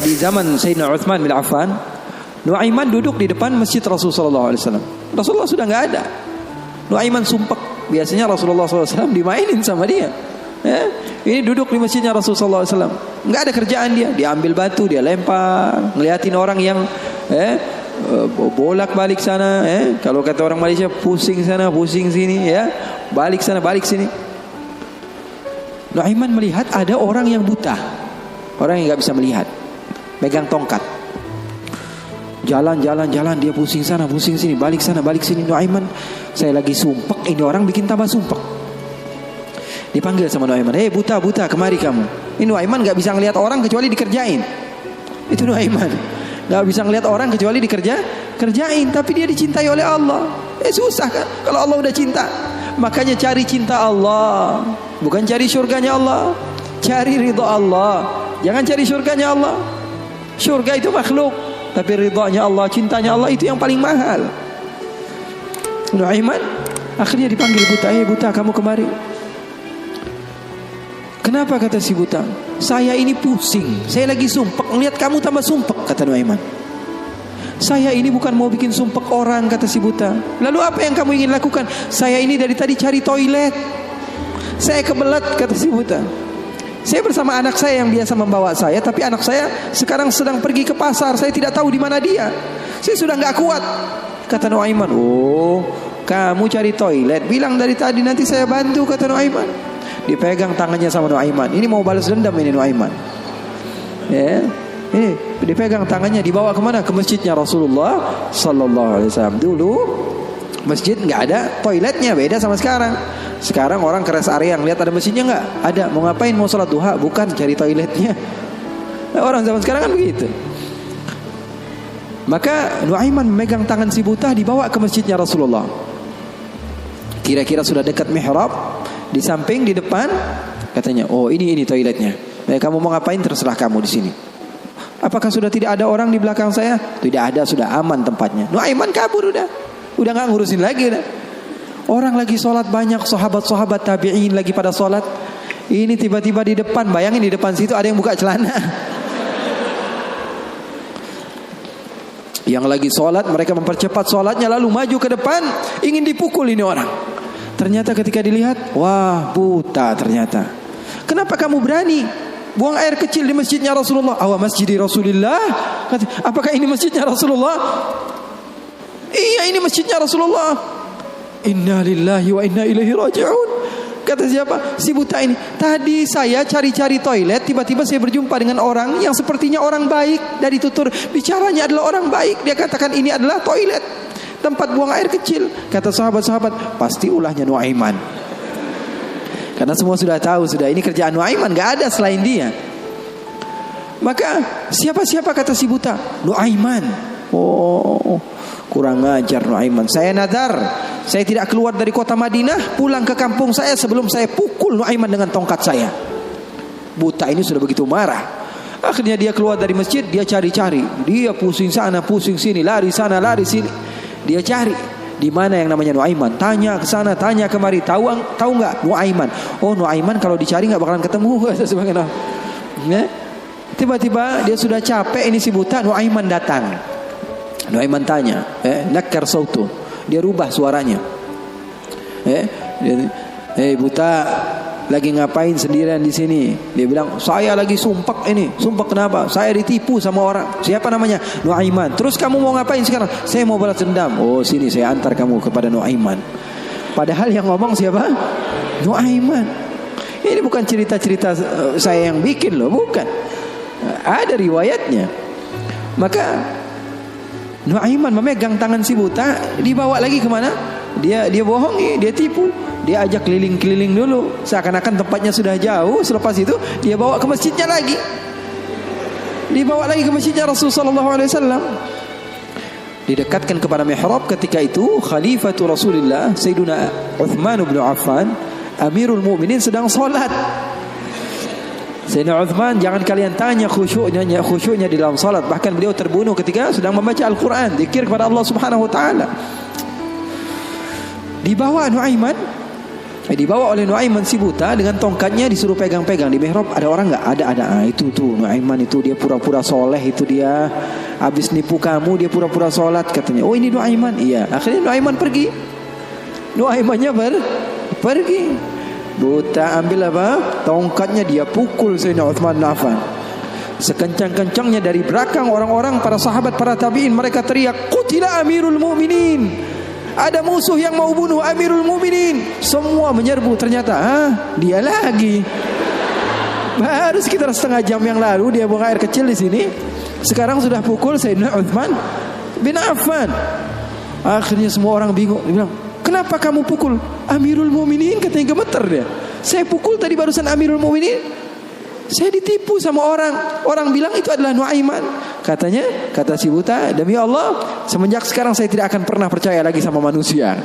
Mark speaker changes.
Speaker 1: di zaman Sayyidina Uthman bin Affan, Nuaiman duduk di depan masjid Rasulullah SAW. Rasulullah sudah nggak ada. Nuaiman sumpek. Biasanya Rasulullah SAW dimainin sama dia. Ini duduk di masjidnya Rasulullah SAW. Nggak ada kerjaan dia. Dia ambil batu, dia lempar, ngeliatin orang yang bolak balik sana. Kalau kata orang Malaysia, pusing sana, pusing sini, balik sana, balik sini. Nuaiman melihat ada orang yang buta, orang yang nggak bisa melihat, megang tongkat. Jalan, dia pusing sana, pusing sini, balik sana, balik sini. Nuaiman, saya lagi sumpek, ini orang bikin tambah sumpek. Dipanggil sama Nuaiman, buta, kemari kamu. Ini Nuaiman nggak bisa ngelihat orang kecuali dikerjain. Itu Nuaiman, nggak bisa ngelihat orang kecuali kerjain. Tapi dia dicintai oleh Allah. Susah kan? Kalau Allah udah cinta, makanya cari cinta Allah, bukan cari surganya Allah. Cari ridha Allah, jangan cari surganya Allah. Surga itu makhluk, tapi ridhanya Allah, cintanya Allah itu yang paling mahal. Nuaiman akhirnya dipanggil buta. Buta, kamu kemari. Kenapa, kata si buta? Saya ini pusing, saya lagi sumpek, ngelihat kamu tambah sumpek, kata Nuaiman. Saya ini bukan mau bikin sumpek orang, kata si buta. Lalu apa yang kamu ingin lakukan? Saya ini dari tadi cari toilet, saya kebelet, kata si buta. Saya bersama anak saya yang biasa membawa saya, tapi anak saya sekarang sedang pergi ke pasar, saya tidak tahu di mana dia. Saya sudah nggak kuat, kata Nuaiman. Oh, kamu cari toilet, bilang dari tadi, nanti saya bantu, kata Nuaiman. Dipegang tangannya sama Nuaiman. Ini mau balas dendam ini Nuaiman. Ini dipegang tangannya, dibawa kemana? Ke masjidnya Rasulullah Sallallahu Alaihi Wasallam. Dulu masjid nggak ada toiletnya, beda sama sekarang. Sekarang orang ke rest area, ngeliat ada masjidnya nggak? Ada. Mau ngapain? Mau sholat duha? Bukan, cari toiletnya. Orang zaman sekarang kan begitu. Maka Nuaiman memegang tangan si buta, dibawa ke masjidnya Rasulullah. Kira-kira sudah dekat mihrab, di samping, di depan, katanya, oh ini toiletnya. Kamu mau ngapain? Terserah kamu di sini. Apakah sudah tidak ada orang di belakang saya? Tidak ada, sudah aman tempatnya. Nuaiman kabur udah nggak ngurusin lagi udah. Orang lagi sholat banyak, sahabat-sahabat tabi'in lagi pada sholat. Ini tiba-tiba di depan, bayangin di depan situ ada yang buka celana. Yang lagi sholat, mereka mempercepat sholatnya, lalu maju ke depan, ingin dipukul ini orang. Ternyata ketika dilihat, wah buta ternyata. Kenapa kamu berani buang air kecil di masjidnya Rasulullah? Awa masjidi Rasulullah. Apakah ini masjidnya Rasulullah? Iya, ini masjidnya Rasulullah. Inna lillahi wa inna ilaihi raji'un. Kata siapa? Si buta ini. Tadi saya cari-cari toilet, tiba-tiba saya berjumpa dengan orang yang sepertinya orang baik. Dari tutur bicaranya adalah orang baik. Dia katakan ini adalah toilet, tempat buang air kecil. Kata sahabat-sahabat, pasti ulahnya Nuaiman. Karena semua sudah tahu, sudah ini kerjaan Nuaiman, gak ada selain dia. Maka siapa-siapa, kata si buta? Nuaiman. Oh, kurang ajar Nuaiman. Saya nadar, saya tidak keluar dari kota Madinah, pulang ke kampung saya sebelum saya pukul Nuaiman dengan tongkat saya. Buta ini sudah begitu marah. Akhirnya dia keluar dari masjid, dia cari-cari. Dia pusing sana, pusing sini, lari sana, lari sini. Dia cari di mana yang namanya Nuaiman. Tanya ke sana, tanya kemari. Tahu nggak Nuaiman? Oh, Nuaiman kalau dicari nggak bakalan ketemu. Tiba-tiba dia sudah capek, ini si buta. Nuaiman datang. Nuaiman tanya, nakkar sautu. Dia rubah suaranya. Buta, lagi ngapain sendirian di sini? Dia bilang, saya lagi sumpek ini. Sumpek kenapa? Saya ditipu sama orang. Siapa namanya? Nuaiman. Terus kamu mau ngapain sekarang? Saya mau balas dendam. Oh, sini saya antar kamu kepada Nuaiman. Padahal yang ngomong siapa? Nuaiman. Ini bukan cerita-cerita saya yang bikin loh, bukan. Ada riwayatnya. Maka Nuaiman memegang tangan si buta, dibawa lagi kemana? Dia bohongi, dia tipu. Dia ajak keliling-keliling dulu, seakan-akan tempatnya sudah jauh. Selepas itu dia bawa ke masjidnya lagi. Dibawa lagi ke masjidnya Rasulullah SAW. Didekatkan kepada mihrab. Ketika itu Khalifatu Rasulullah Sayyiduna Uthman bin Affan, Amirul Mukminin, sedang sholat. Sayyidina Uthman, jangan kalian tanya khusyuknya di dalam salat. Bahkan beliau terbunuh ketika sedang membaca Al-Quran, zikir kepada Allah Subhanahu Wa Taala. Dibawa Nuaiman Dibawa oleh Nuaiman si buta dengan tongkatnya, disuruh pegang-pegang di mihrab. Ada orang nggak? Ada. Itu tuh Nuaiman itu, dia pura-pura soleh itu, dia habis nipu kamu, dia pura-pura sholat katanya. Oh ini Nuaiman. Iya. Akhirnya Nuaiman pergi. Nuaimannya pergi. Buta ambil apa? Tongkatnya, dia pukul Sayyidina Utsman bin Affan. Sekencang-kencangnya dari belakang orang-orang, para sahabat, para tabi'in, mereka teriak, "Qutila Amirul Mukminin." Ada musuh yang mau bunuh Amirul Mukminin. Semua menyerbu. Ternyata dia lagi. Baru sekitar setengah jam yang lalu dia buang air kecil di sini. Sekarang sudah pukul Sayyidina Utsman bin Affan. Akhirnya semua orang bingung. Dia bilang, "Kenapa kamu pukul Amirul Mukminin?" Katanya gemeter dia. "Saya pukul tadi barusan Amirul Mukminin. Saya ditipu sama orang. Orang bilang itu adalah Nuaiman." Katanya, kata si buta, "Demi Allah, semenjak sekarang saya tidak akan pernah percaya lagi sama manusia."